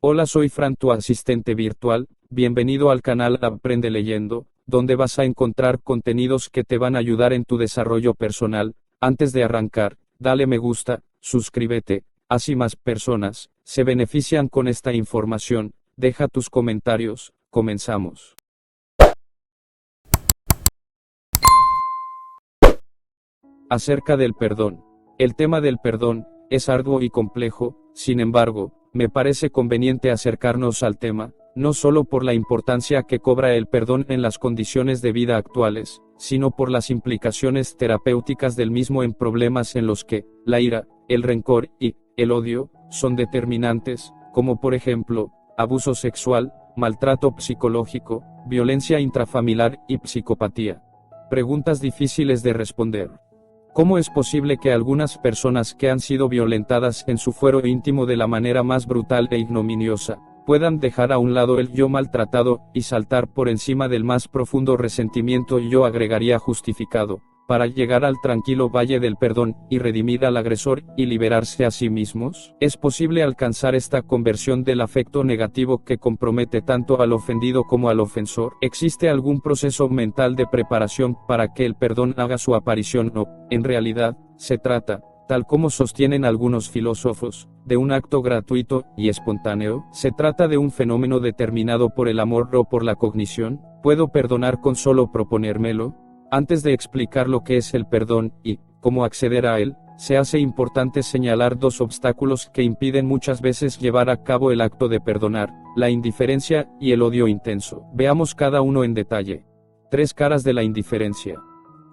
Hola, soy Fran, tu asistente virtual. Bienvenido al canal Aprende Leyendo, donde vas a encontrar contenidos que te van a ayudar en tu desarrollo personal. Antes de arrancar, dale me gusta, suscríbete, así más personas se benefician con esta información. Deja tus comentarios, comenzamos. Acerca del perdón. El tema del perdón es arduo y complejo, sin embargo, me parece conveniente acercarnos al tema, no solo por la importancia que cobra el perdón en las condiciones de vida actuales, sino por las implicaciones terapéuticas del mismo en problemas en los que la ira, el rencor y el odio son determinantes, como por ejemplo, abuso sexual, maltrato psicológico, violencia intrafamiliar y psicopatía. Preguntas difíciles de responder. ¿Cómo es posible que algunas personas que han sido violentadas en su fuero íntimo de la manera más brutal e ignominiosa, puedan dejar a un lado el yo maltratado y saltar por encima del más profundo resentimiento, y yo agregaría justificado, para llegar al tranquilo valle del perdón y redimir al agresor y liberarse a sí mismos? ¿Es posible alcanzar esta conversión del afecto negativo que compromete tanto al ofendido como al ofensor? ¿Existe algún proceso mental de preparación para que el perdón haga su aparición? No, en realidad, se trata, tal como sostienen algunos filósofos, de un acto gratuito y espontáneo. Se trata de un fenómeno determinado por el amor o por la cognición. ¿Puedo perdonar con solo proponérmelo? Antes de explicar lo que es el perdón y cómo acceder a él, se hace importante señalar dos obstáculos que impiden muchas veces llevar a cabo el acto de perdonar: la indiferencia y el odio intenso. Veamos cada uno en detalle. 3 caras de la indiferencia.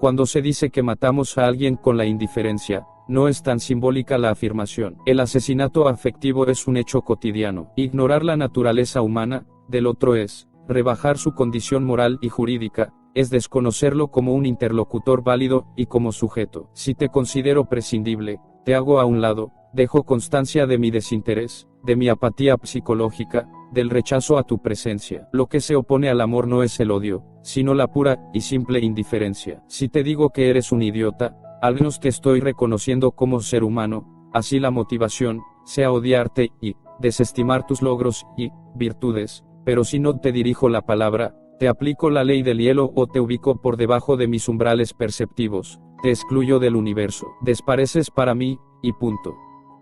Cuando se dice que matamos a alguien con la indiferencia, no es tan simbólica la afirmación. El asesinato afectivo es un hecho cotidiano. Ignorar la naturaleza humana del otro es rebajar su condición moral y jurídica, es desconocerlo como un interlocutor válido y como sujeto. Si te considero prescindible, te hago a un lado, dejo constancia de mi desinterés, de mi apatía psicológica, del rechazo a tu presencia. Lo que se opone al amor no es el odio, sino la pura y simple indiferencia. Si te digo que eres un idiota, al menos te estoy reconociendo como ser humano. Así la motivación sea odiarte y desestimar tus logros y virtudes, pero si no te dirijo la palabra, te aplico la ley del hielo o te ubico por debajo de mis umbrales perceptivos, te excluyo del universo. Desapareces para mí, y punto.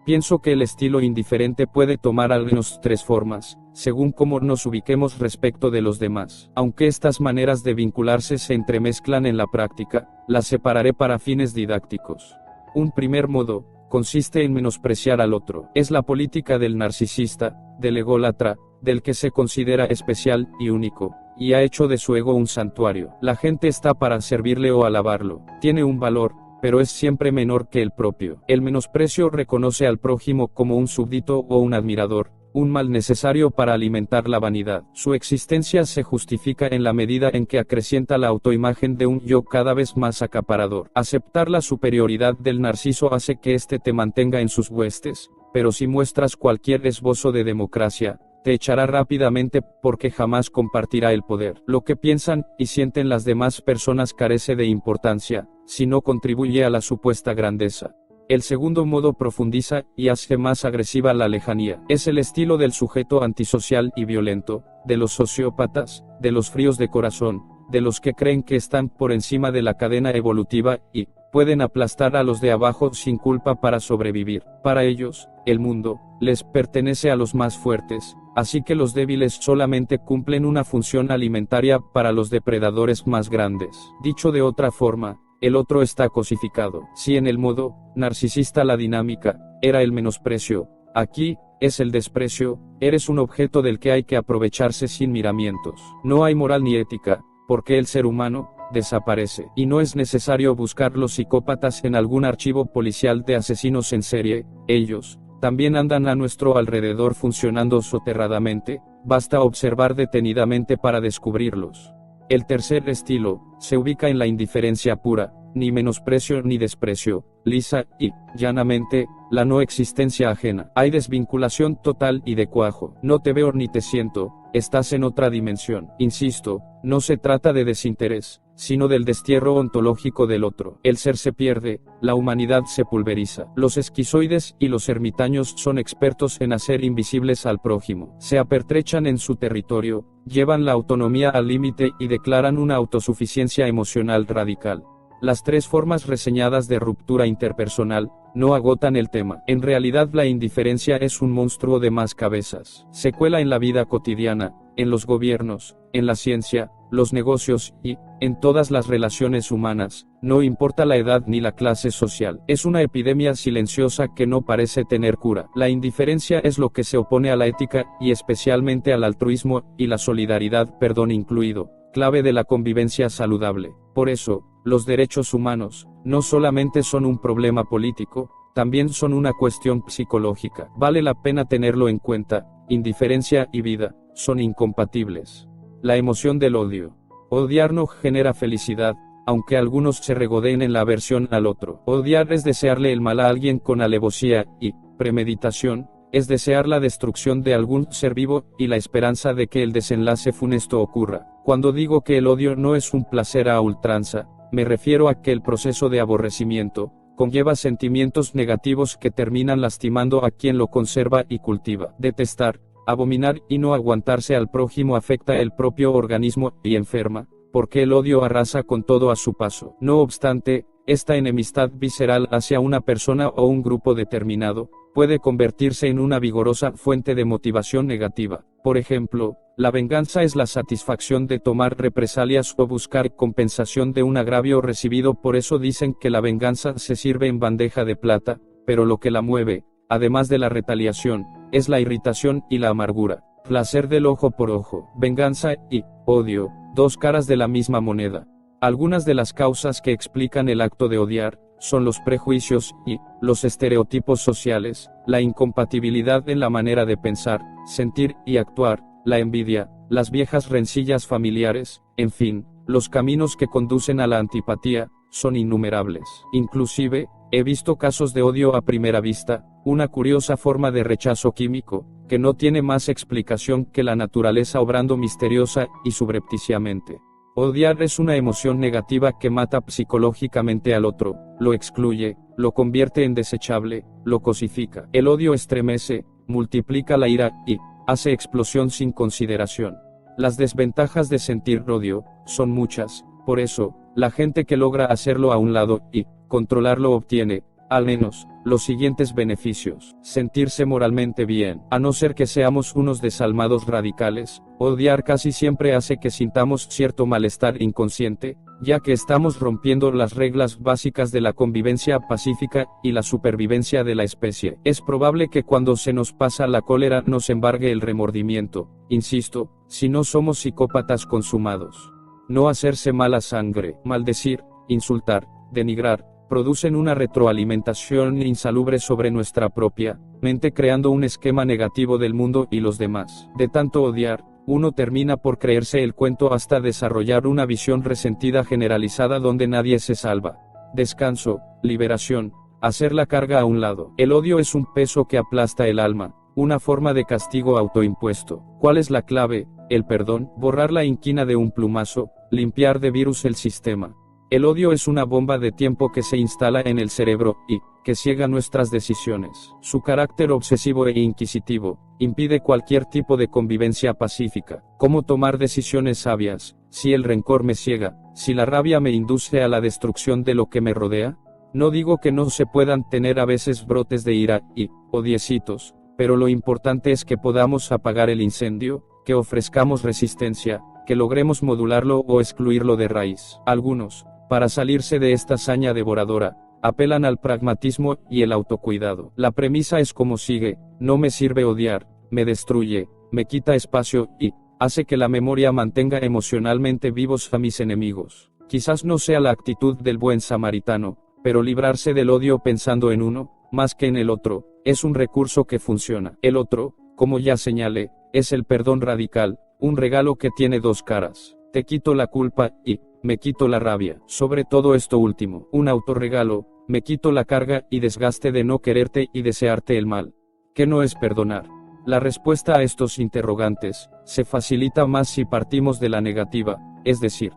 Pienso que el estilo indiferente puede tomar al menos 3 formas, según cómo nos ubiquemos respecto de los demás. Aunque estas maneras de vincularse se entremezclan en la práctica, las separaré para fines didácticos. Un primer modo consiste en menospreciar al otro. Es la política del narcisista, del ególatra, del que se considera especial y único, y ha hecho de su ego un santuario. La gente está para servirle o alabarlo. Tiene un valor, pero es siempre menor que el propio. El menosprecio reconoce al prójimo como un súbdito o un admirador, un mal necesario para alimentar la vanidad. Su existencia se justifica en la medida en que acrecienta la autoimagen de un yo cada vez más acaparador. Aceptar la superioridad del narciso hace que éste te mantenga en sus huestes, pero si muestras cualquier esbozo de democracia, te echará rápidamente porque jamás compartirá el poder. Lo que piensan y sienten las demás personas carece de importancia, si no contribuye a la supuesta grandeza. El segundo modo profundiza y hace más agresiva la lejanía. Es el estilo del sujeto antisocial y violento, de los sociópatas, de los fríos de corazón, de los que creen que están por encima de la cadena evolutiva y pueden aplastar a los de abajo sin culpa para sobrevivir. Para ellos, el mundo les pertenece a los más fuertes, así que los débiles solamente cumplen una función alimentaria para los depredadores más grandes. Dicho de otra forma, el otro está cosificado. Si en el modo narcisista la dinámica era el menosprecio, aquí es el desprecio. Eres un objeto del que hay que aprovecharse sin miramientos. No hay moral ni ética, porque el ser humano desaparece, y no es necesario buscar los psicópatas en algún archivo policial de asesinos en serie. Ellos también andan a nuestro alrededor funcionando soterradamente, basta observar detenidamente para descubrirlos. El tercer estilo se ubica en la indiferencia pura, ni menosprecio ni desprecio, lisa y llanamente, la no existencia ajena. Hay desvinculación total y de cuajo. No te veo ni te siento, estás en otra dimensión. Insisto, no se trata de desinterés, sino del destierro ontológico del otro. El ser se pierde, la humanidad se pulveriza. Los esquizoides y los ermitaños son expertos en hacer invisibles al prójimo. Se apertrechan en su territorio, llevan la autonomía al límite y declaran una autosuficiencia emocional radical. Las tres formas reseñadas de ruptura interpersonal no agotan el tema. En realidad la indiferencia es un monstruo de más cabezas. Se cuela en la vida cotidiana, en los gobiernos, en la ciencia, los negocios y, en todas las relaciones humanas, no importa la edad ni la clase social. Es una epidemia silenciosa que no parece tener cura. La indiferencia es lo que se opone a la ética y especialmente al altruismo y la solidaridad, perdón incluido, clave de la convivencia saludable. Por eso, los derechos humanos no solamente son un problema político, también son una cuestión psicológica. Vale la pena tenerlo en cuenta. Indiferencia y vida son incompatibles. La emoción del odio. Odiar no genera felicidad, aunque algunos se regodeen en la aversión al otro. Odiar es desearle el mal a alguien con alevosía y premeditación, es desear la destrucción de algún ser vivo y la esperanza de que el desenlace funesto ocurra. Cuando digo que el odio no es un placer a ultranza, me refiero a que el proceso de aborrecimiento conlleva sentimientos negativos que terminan lastimando a quien lo conserva y cultiva. Detestar, abominar y no aguantarse al prójimo afecta el propio organismo y enferma, porque el odio arrasa con todo a su paso. No obstante, esta enemistad visceral hacia una persona o un grupo determinado puede convertirse en una vigorosa fuente de motivación negativa. Por ejemplo, la venganza es la satisfacción de tomar represalias o buscar compensación de un agravio recibido. Por eso dicen que la venganza se sirve en bandeja de plata, pero lo que la mueve, además de la retaliación, es la irritación y la amargura. Placer del ojo por ojo. Venganza y odio, dos caras de la misma moneda. Algunas de las causas que explican el acto de odiar son los prejuicios y los estereotipos sociales, la incompatibilidad en la manera de pensar, sentir y actuar, la envidia, las viejas rencillas familiares, en fin, los caminos que conducen a la antipatía son innumerables. Inclusive, he visto casos de odio a primera vista, una curiosa forma de rechazo químico, que no tiene más explicación que la naturaleza obrando misteriosa y subrepticiamente. Odiar es una emoción negativa que mata psicológicamente al otro, lo excluye, lo convierte en desechable, lo cosifica. El odio estremece, multiplica la ira y hace explosión sin consideración. Las desventajas de sentir odio son muchas, por eso, la gente que logra hacerlo a un lado y controlarlo obtiene, al menos, los siguientes beneficios. Sentirse moralmente bien. A no ser que seamos unos desalmados radicales, odiar casi siempre hace que sintamos cierto malestar inconsciente, ya que estamos rompiendo las reglas básicas de la convivencia pacífica y la supervivencia de la especie. Es probable que cuando se nos pasa la cólera nos embargue el remordimiento, insisto, si no somos psicópatas consumados. No hacerse mala sangre, maldecir, insultar, denigrar, producen una retroalimentación insalubre sobre nuestra propia mente, creando un esquema negativo del mundo y los demás. De tanto odiar, uno termina por creerse el cuento hasta desarrollar una visión resentida generalizada donde nadie se salva. Descanso, liberación, hacer la carga a un lado. El odio es un peso que aplasta el alma, una forma de castigo autoimpuesto. ¿Cuál es la clave? El perdón, borrar la inquina de un plumazo, limpiar de virus el sistema. El odio es una bomba de tiempo que se instala en el cerebro y que ciega nuestras decisiones. Su carácter obsesivo e inquisitivo impide cualquier tipo de convivencia pacífica. ¿Cómo tomar decisiones sabias si el rencor me ciega, si la rabia me induce a la destrucción de lo que me rodea? No digo que no se puedan tener a veces brotes de ira y odiecitos, pero lo importante es que podamos apagar el incendio, que ofrezcamos resistencia, que logremos modularlo o excluirlo de raíz. Algunos, para salirse de esta saña devoradora, apelan al pragmatismo y el autocuidado. La premisa es como sigue: no me sirve odiar, me destruye, me quita espacio y hace que la memoria mantenga emocionalmente vivos a mis enemigos. Quizás no sea la actitud del buen samaritano, pero librarse del odio pensando en uno, más que en el otro, es un recurso que funciona. El otro, como ya señalé, es el perdón radical, un regalo que tiene dos caras. Te quito la culpa y me quito la rabia. Sobre todo esto último, un autorregalo, me quito la carga y desgaste de no quererte y desearte el mal. ¿Qué no es perdonar? La respuesta a estos interrogantes se facilita más si partimos de la negativa, es decir,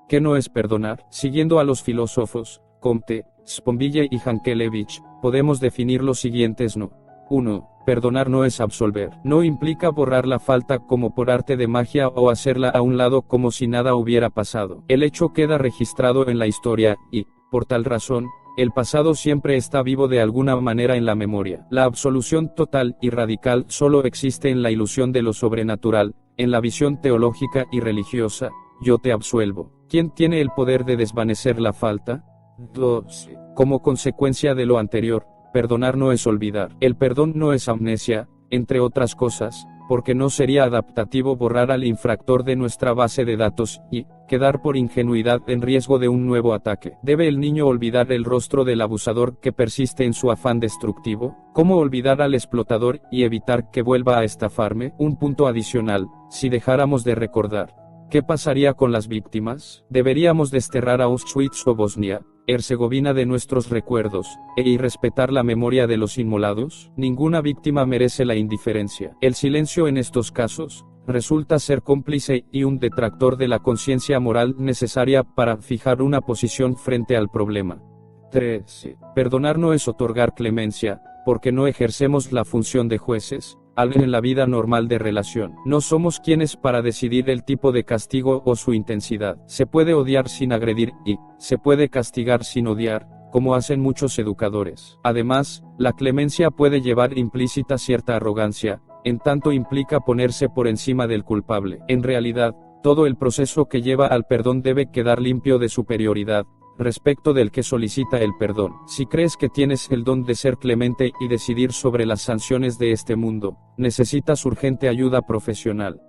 ¿Qué no es perdonar? Siguiendo a los filósofos, Comte, Sponville y Jankelevich, podemos definir los siguientes no. 1. Perdonar no es absolver. No implica borrar la falta como por arte de magia o hacerla a un lado como si nada hubiera pasado. El hecho queda registrado en la historia, y, por tal razón, el pasado siempre está vivo de alguna manera en la memoria. La absolución total y radical solo existe en la ilusión de lo sobrenatural, en la visión teológica y religiosa. Yo te absuelvo. ¿Quién tiene el poder de desvanecer la falta? 2. Como consecuencia de lo anterior, perdonar no es olvidar. El perdón no es amnesia, entre otras cosas, porque no sería adaptativo borrar al infractor de nuestra base de datos, y quedar por ingenuidad en riesgo de un nuevo ataque. ¿Debe el niño olvidar el rostro del abusador que persiste en su afán destructivo? ¿Cómo olvidar al explotador y evitar que vuelva a estafarme? Un punto adicional, si dejáramos de recordar. ¿Qué pasaría con las víctimas? ¿Deberíamos desterrar a Auschwitz o Bosnia Herzegovina de nuestros recuerdos, e irrespetar la memoria de los inmolados? Ninguna víctima merece la indiferencia. El silencio en estos casos resulta ser cómplice y un detractor de la conciencia moral necesaria para fijar una posición frente al problema. 3. Perdonar no es otorgar clemencia, porque no ejercemos la función de jueces, en la vida normal de relación. No somos quienes para decidir el tipo de castigo o su intensidad. Se puede odiar sin agredir, y se puede castigar sin odiar, como hacen muchos educadores. Además, la clemencia puede llevar implícita cierta arrogancia, en tanto implica ponerse por encima del culpable. En realidad, todo el proceso que lleva al perdón debe quedar limpio de superioridad respecto del que solicita el perdón. Si crees que tienes el don de ser clemente y decidir sobre las sanciones de este mundo, necesitas urgente ayuda profesional.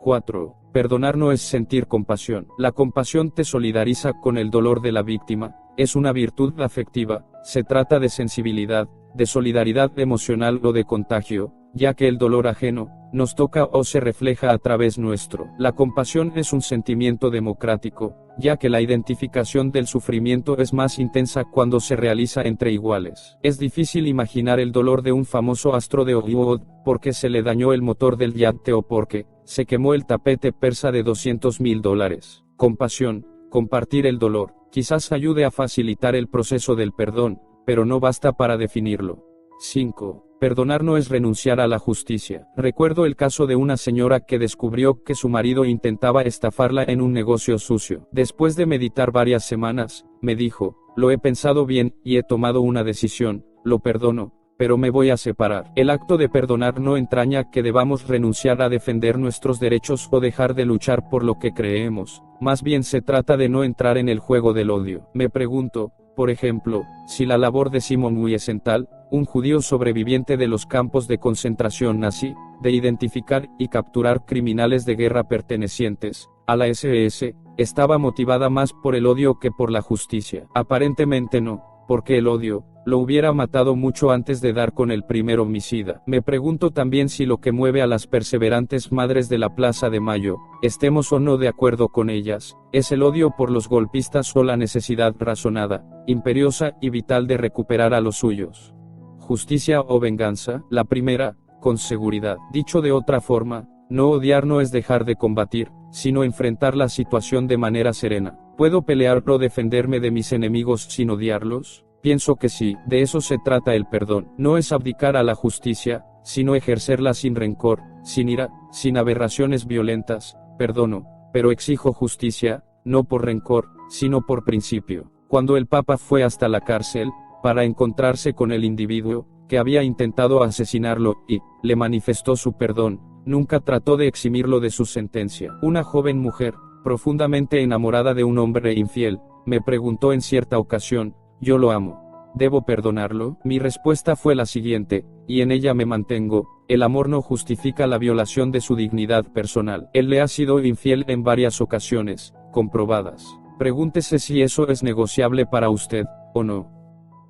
4. Perdonar no es sentir compasión. La compasión te solidariza con el dolor de la víctima, es una virtud afectiva, se trata de sensibilidad, de solidaridad emocional o de contagio, ya que el dolor ajeno nos toca o se refleja a través nuestro. La compasión es un sentimiento democrático, ya que la identificación del sufrimiento es más intensa cuando se realiza entre iguales. Es difícil imaginar el dolor de un famoso astro de Hollywood, porque se le dañó el motor del yate o porque se quemó el tapete persa de $200,000. Compasión, compartir el dolor, quizás ayude a facilitar el proceso del perdón, pero no basta para definirlo. 5. Perdonar no es renunciar a la justicia. Recuerdo el caso de una señora que descubrió que su marido intentaba estafarla en un negocio sucio. Después de meditar varias semanas, me dijo, lo he pensado bien, y he tomado una decisión, lo perdono, pero me voy a separar. El acto de perdonar no entraña que debamos renunciar a defender nuestros derechos o dejar de luchar por lo que creemos, más bien se trata de no entrar en el juego del odio. Me pregunto, por ejemplo, si la labor de Simon Wiesenthal, un judío sobreviviente de los campos de concentración nazi, de identificar y capturar criminales de guerra pertenecientes a la SS, estaba motivada más por el odio que por la justicia. Aparentemente no, porque el odio lo hubiera matado mucho antes de dar con el primer homicida. Me pregunto también si lo que mueve a las perseverantes madres de la Plaza de Mayo, estemos o no de acuerdo con ellas, es el odio por los golpistas o la necesidad razonada, imperiosa y vital de recuperar a los suyos. Justicia o venganza. La primera, con seguridad. Dicho de otra forma, no odiar no es dejar de combatir, sino enfrentar la situación de manera serena. ¿Puedo pelear o defenderme de mis enemigos sin odiarlos? Pienso que sí, de eso se trata el perdón. No es abdicar a la justicia, sino ejercerla sin rencor, sin ira, sin aberraciones violentas. Perdono, pero exijo justicia, no por rencor, sino por principio. Cuando el Papa fue hasta la cárcel, para encontrarse con el individuo que había intentado asesinarlo, y le manifestó su perdón, nunca trató de eximirlo de su sentencia. Una joven mujer, profundamente enamorada de un hombre infiel, me preguntó en cierta ocasión, ¿yo lo amo? ¿Debo perdonarlo? Mi respuesta fue la siguiente, y en ella me mantengo, el amor no justifica la violación de su dignidad personal. Él le ha sido infiel en varias ocasiones, comprobadas. Pregúntese si eso es negociable para usted, o no.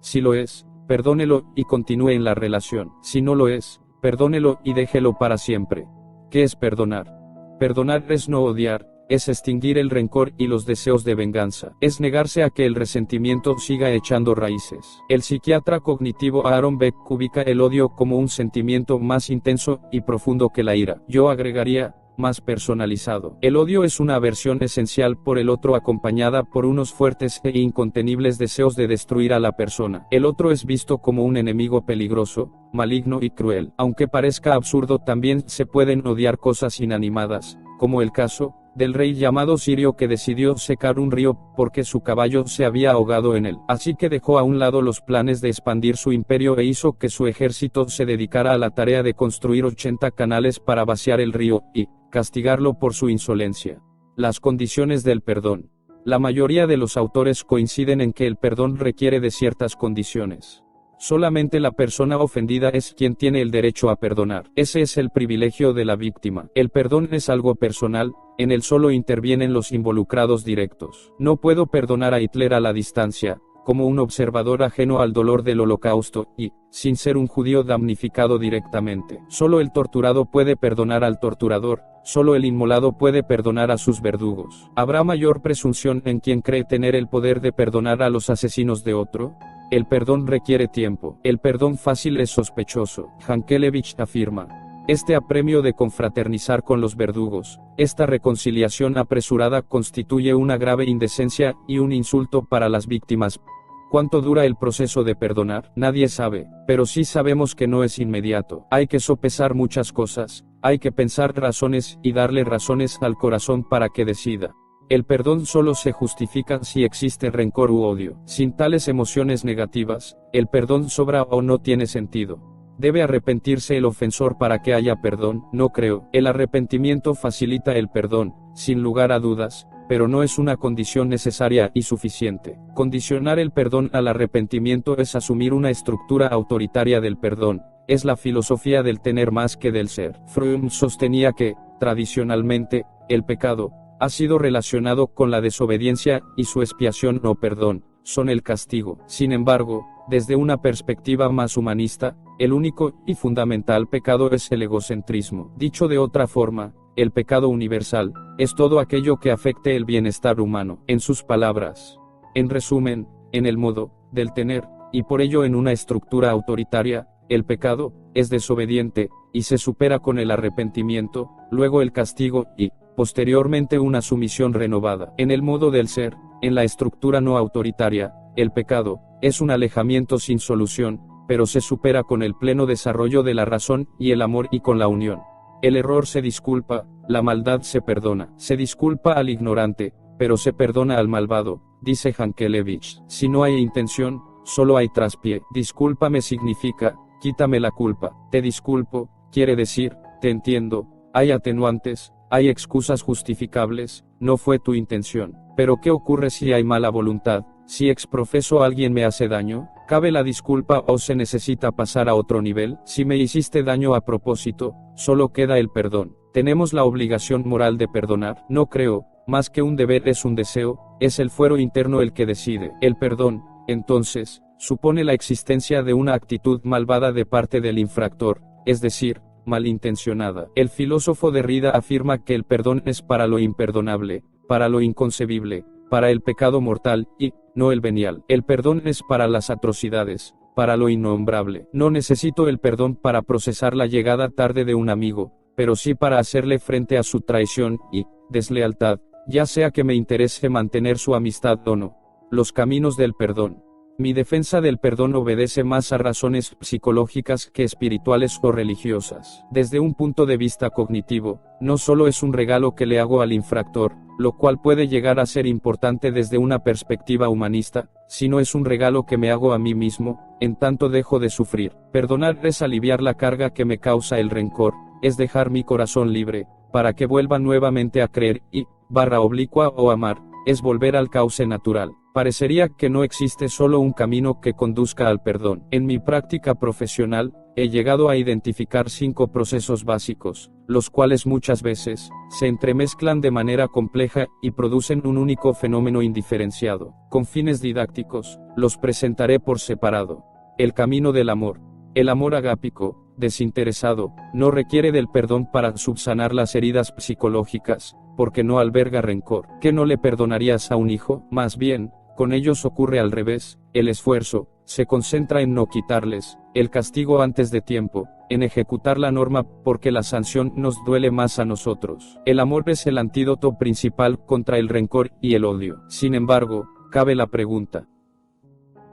Si lo es, perdónelo y continúe en la relación. Si no lo es, perdónelo y déjelo para siempre. ¿Qué es perdonar? Perdonar es no odiar, es extinguir el rencor y los deseos de venganza. Es negarse a que el resentimiento siga echando raíces. El psiquiatra cognitivo Aaron Beck ubica el odio como un sentimiento más intenso y profundo que la ira. Yo agregaría, más personalizado. El odio es una aversión esencial por el otro acompañada por unos fuertes e incontenibles deseos de destruir a la persona. El otro es visto como un enemigo peligroso, maligno y cruel. Aunque parezca absurdo, también se pueden odiar cosas inanimadas, como el caso del rey llamado Sirio que decidió secar un río porque su caballo se había ahogado en él. Así que dejó a un lado los planes de expandir su imperio e hizo que su ejército se dedicara a la tarea de construir 80 canales para vaciar el río, y castigarlo por su insolencia. Las condiciones del perdón. La mayoría de los autores coinciden en que el perdón requiere de ciertas condiciones. Solamente la persona ofendida es quien tiene el derecho a perdonar. Ese es el privilegio de la víctima. El perdón es algo personal, en él solo intervienen los involucrados directos. No puedo perdonar a Hitler a la distancia, como un observador ajeno al dolor del Holocausto, y, sin ser un judío damnificado directamente. Solo el torturado puede perdonar al torturador, solo el inmolado puede perdonar a sus verdugos. ¿Habrá mayor presunción en quien cree tener el poder de perdonar a los asesinos de otro? El perdón requiere tiempo. El perdón fácil es sospechoso. Hankelevich afirma. Este apremio de confraternizar con los verdugos, esta reconciliación apresurada constituye una grave indecencia y un insulto para las víctimas. ¿Cuánto dura el proceso de perdonar? Nadie sabe, pero sí sabemos que no es inmediato. Hay que sopesar muchas cosas, hay que pensar razones y darle razones al corazón para que decida. El perdón solo se justifica si existe rencor u odio. Sin tales emociones negativas, el perdón sobra o no tiene sentido. ¿Debe arrepentirse el ofensor para que haya perdón? No creo. El arrepentimiento facilita el perdón, sin lugar a dudas, pero no es una condición necesaria y suficiente. Condicionar el perdón al arrepentimiento es asumir una estructura autoritaria del perdón. Es la filosofía del tener más que del ser. Fromm sostenía que, tradicionalmente, el pecado ha sido relacionado con la desobediencia y su expiación o perdón son el castigo. Sin embargo, desde una perspectiva más humanista, el único y fundamental pecado es el egocentrismo. Dicho de otra forma, el pecado universal es todo aquello que afecte el bienestar humano. En sus palabras, en resumen, en el modo del tener, y por ello en una estructura autoritaria, el pecado es desobediente y se supera con el arrepentimiento, luego el castigo y, posteriormente, una sumisión renovada. En el modo del ser, en la estructura no autoritaria, el pecado es un alejamiento sin solución, pero se supera con el pleno desarrollo de la razón y el amor y con la unión. El error se disculpa, la maldad se perdona. Se disculpa al ignorante, pero se perdona al malvado, dice Hankelevich. Si no hay intención, solo hay traspié. Discúlpame significa, quítame la culpa. Te disculpo, quiere decir, te entiendo. Hay atenuantes, hay excusas justificables, no fue tu intención. Pero ¿qué ocurre si hay mala voluntad? Si exprofeso a alguien me hace daño, ¿cabe la disculpa o se necesita pasar a otro nivel? Si me hiciste daño a propósito, solo queda el perdón. ¿Tenemos la obligación moral de perdonar? No creo, más que un deber es un deseo, es el fuero interno el que decide. El perdón, entonces, supone la existencia de una actitud malvada de parte del infractor, es decir, malintencionada. El filósofo Derrida afirma que el perdón es para lo imperdonable, para lo inconcebible, para el pecado mortal, y no el venial. El perdón es para las atrocidades, para lo innombrable. No necesito el perdón para procesar la llegada tarde de un amigo, pero sí para hacerle frente a su traición y deslealtad, ya sea que me interese mantener su amistad o no. Los caminos del perdón. Mi defensa del perdón obedece más a razones psicológicas que espirituales o religiosas. Desde un punto de vista cognitivo, no solo es un regalo que le hago al infractor, lo cual puede llegar a ser importante desde una perspectiva humanista, sino es un regalo que me hago a mí mismo, en tanto dejo de sufrir. Perdonar es aliviar la carga que me causa el rencor, es dejar mi corazón libre, para que vuelva nuevamente a creer y, oblicua o amar, es volver al cauce natural. Parecería que no existe solo un camino que conduzca al perdón. En mi práctica profesional, he llegado a identificar 5 procesos básicos, los cuales muchas veces se entremezclan de manera compleja y producen un único fenómeno indiferenciado. Con fines didácticos, los presentaré por separado. El camino del amor. El amor agápico, desinteresado, no requiere del perdón para subsanar las heridas psicológicas, porque no alberga rencor. ¿Qué no le perdonarías a un hijo? Más bien, con ellos ocurre al revés, el esfuerzo, se concentra en no quitarles el castigo antes de tiempo, en ejecutar la norma porque la sanción nos duele más a nosotros. El amor es el antídoto principal contra el rencor y el odio. Sin embargo, cabe la pregunta: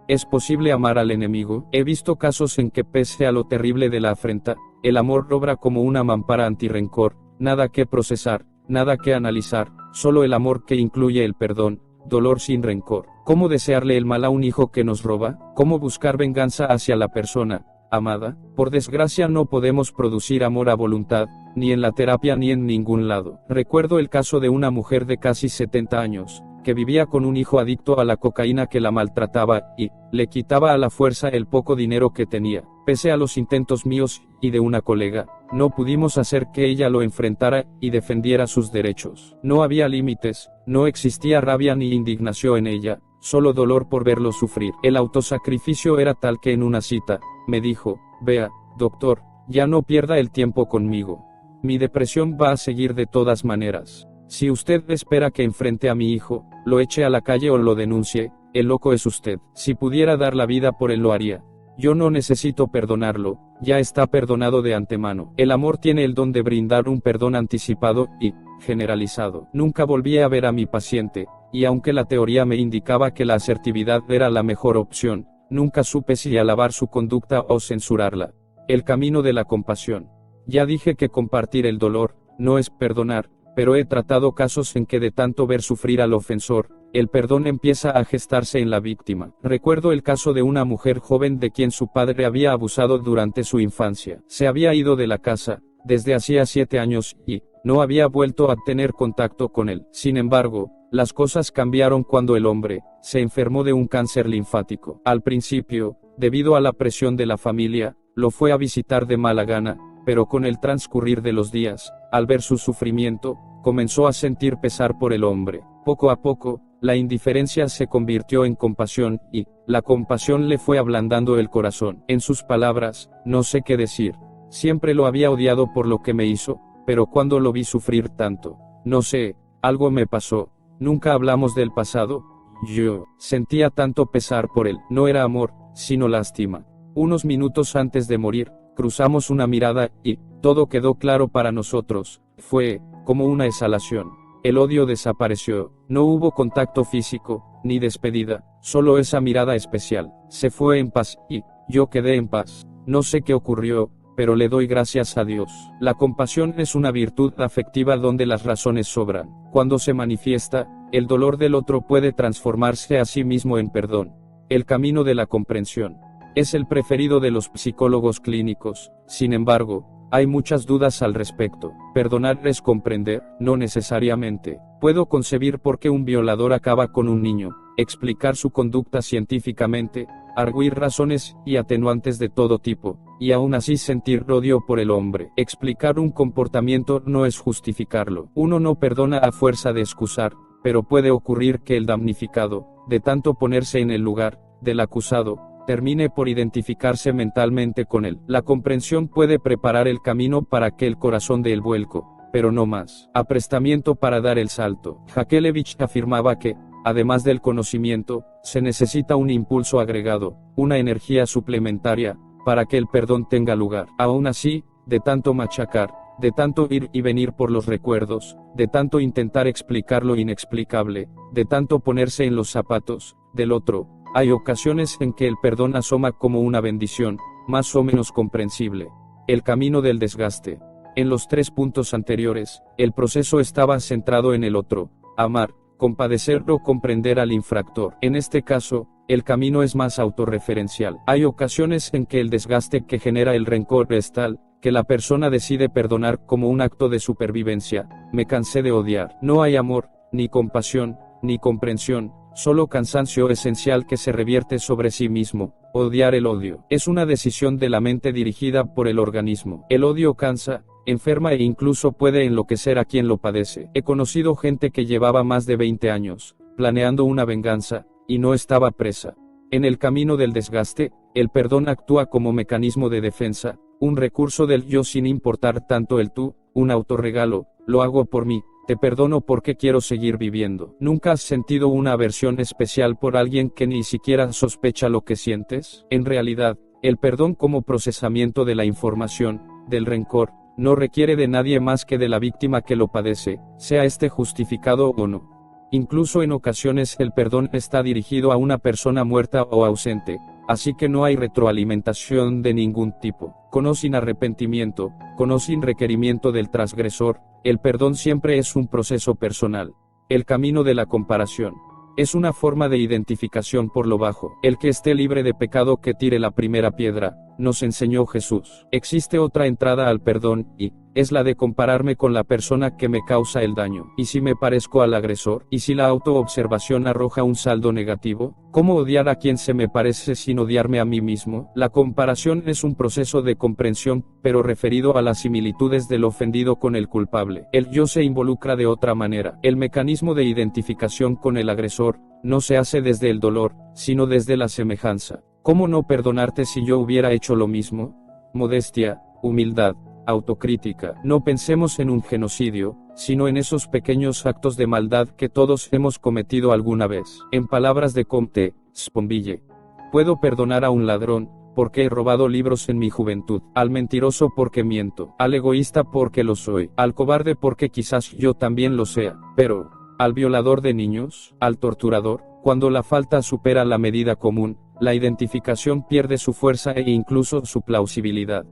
¿es posible amar al enemigo? He visto casos en que pese a lo terrible de la afrenta, el amor obra como una mampara antirrencor, nada que procesar, nada que analizar, solo el amor que incluye el perdón, dolor sin rencor. ¿Cómo desearle el mal a un hijo que nos roba? ¿Cómo buscar venganza hacia la persona amada? Por desgracia no podemos producir amor a voluntad, ni en la terapia ni en ningún lado. Recuerdo el caso de una mujer de casi 70 años, que vivía con un hijo adicto a la cocaína que la maltrataba, y le quitaba a la fuerza el poco dinero que tenía. Pese a los intentos míos, y de una colega, no pudimos hacer que ella lo enfrentara, y defendiera sus derechos. No había límites, no existía rabia ni indignación en ella, solo dolor por verlo sufrir. El autosacrificio era tal que en una cita, me dijo: vea, doctor, ya no pierda el tiempo conmigo. Mi depresión va a seguir de todas maneras. Si usted espera que enfrente a mi hijo, lo eche a la calle o lo denuncie, el loco es usted. Si pudiera dar la vida por él lo haría. Yo no necesito perdonarlo, ya está perdonado de antemano. El amor tiene el don de brindar un perdón anticipado y generalizado. Nunca volví a ver a mi paciente, y aunque la teoría me indicaba que la asertividad era la mejor opción, nunca supe si alabar su conducta o censurarla. El camino de la compasión. Ya dije que compartir el dolor no es perdonar, pero he tratado casos en que de tanto ver sufrir al ofensor, el perdón empieza a gestarse en la víctima. Recuerdo el caso de una mujer joven de quien su padre había abusado durante su infancia. Se había ido de la casa, desde hacía 7 años, y no había vuelto a tener contacto con él. Sin embargo, las cosas cambiaron cuando el hombre se enfermó de un cáncer linfático. Al principio, debido a la presión de la familia, lo fue a visitar de mala gana, pero con el transcurrir de los días, al ver su sufrimiento, comenzó a sentir pesar por el hombre. Poco a poco, la indiferencia se convirtió en compasión, y la compasión le fue ablandando el corazón. En sus palabras: no sé qué decir. Siempre lo había odiado por lo que me hizo, pero cuando lo vi sufrir tanto, no sé, algo me pasó. Nunca hablamos del pasado. Yo sentía tanto pesar por él. No era amor, sino lástima. Unos minutos antes de morir, cruzamos una mirada, y todo quedó claro para nosotros. Fue como una exhalación. El odio desapareció. No hubo contacto físico, ni despedida, solo esa mirada especial. Se fue en paz, y yo quedé en paz. No sé qué ocurrió, pero le doy gracias a Dios. La compasión es una virtud afectiva donde las razones sobran. Cuando se manifiesta, el dolor del otro puede transformarse a sí mismo en perdón. El camino de la comprensión es el preferido de los psicólogos clínicos. Sin embargo, hay muchas dudas al respecto. Perdonar es comprender, no necesariamente. Puedo concebir por qué un violador acaba con un niño, explicar su conducta científicamente, arguir razones y atenuantes de todo tipo, y aún así sentir odio por el hombre. Explicar un comportamiento no es justificarlo. Uno no perdona a fuerza de excusar, pero puede ocurrir que el damnificado, de tanto ponerse en el lugar del acusado, termine por identificarse mentalmente con él. La comprensión puede preparar el camino para que el corazón dé el vuelco, pero no más. Aprestamiento para dar el salto. Hakelevich afirmaba que, además del conocimiento, se necesita un impulso agregado, una energía suplementaria, para que el perdón tenga lugar. Aún así, de tanto machacar, de tanto ir y venir por los recuerdos, de tanto intentar explicar lo inexplicable, de tanto ponerse en los zapatos del otro, hay ocasiones en que el perdón asoma como una bendición, más o menos comprensible. El camino del desgaste. En los 3 puntos anteriores, el proceso estaba centrado en el otro: amar, compadecer o comprender al infractor. En este caso, el camino es más autorreferencial. Hay ocasiones en que el desgaste que genera el rencor es tal, que la persona decide perdonar como un acto de supervivencia. Me cansé de odiar. No hay amor, ni compasión, ni comprensión, solo cansancio esencial que se revierte sobre sí mismo. Odiar el odio es una decisión de la mente dirigida por el organismo. El odio cansa, enferma e incluso puede enloquecer a quien lo padece. He conocido gente que llevaba más de 20 años planeando una venganza, y no estaba presa. En el camino del desgaste, el perdón actúa como mecanismo de defensa, un recurso del yo sin importar tanto el tú, un autorregalo: lo hago por mí, te perdono porque quiero seguir viviendo. ¿Nunca has sentido una aversión especial por alguien que ni siquiera sospecha lo que sientes? En realidad, el perdón como procesamiento de la información, del rencor, no requiere de nadie más que de la víctima que lo padece, sea este justificado o no. Incluso en ocasiones el perdón está dirigido a una persona muerta o ausente, así que no hay retroalimentación de ningún tipo. Con o sin arrepentimiento, con o sin requerimiento del transgresor, el perdón siempre es un proceso personal. El camino de la comparación es una forma de identificación por lo bajo. El que esté libre de pecado que tire la primera piedra, nos enseñó Jesús. Existe otra entrada al perdón, y es la de compararme con la persona que me causa el daño. ¿Y si me parezco al agresor? ¿Y si la autoobservación arroja un saldo negativo? ¿Cómo odiar a quien se me parece sin odiarme a mí mismo? La comparación es un proceso de comprensión, pero referido a las similitudes del ofendido con el culpable. El yo se involucra de otra manera. El mecanismo de identificación con el agresor no se hace desde el dolor, sino desde la semejanza. ¿Cómo no perdonarte si yo hubiera hecho lo mismo? Modestia, humildad, autocrítica. No pensemos en un genocidio, sino en esos pequeños actos de maldad que todos hemos cometido alguna vez. En palabras de Comte Sponville, puedo perdonar a un ladrón, porque he robado libros en mi juventud, al mentiroso porque miento, al egoísta porque lo soy, al cobarde porque quizás yo también lo sea, pero, al violador de niños, al torturador, cuando la falta supera la medida común, la identificación pierde su fuerza e incluso su plausibilidad.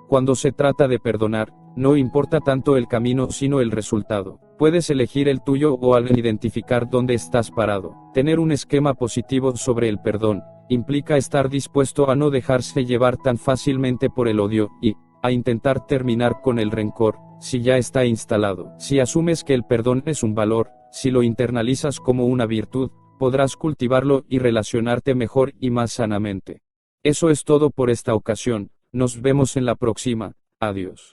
Cuando se trata de perdonar, no importa tanto el camino sino el resultado. Puedes elegir el tuyo o al identificar dónde estás parado. Tener un esquema positivo sobre el perdón implica estar dispuesto a no dejarse llevar tan fácilmente por el odio, y a intentar terminar con el rencor, si ya está instalado. Si asumes que el perdón es un valor, si lo internalizas como una virtud, podrás cultivarlo y relacionarte mejor y más sanamente. Eso es todo por esta ocasión, nos vemos en la próxima, adiós.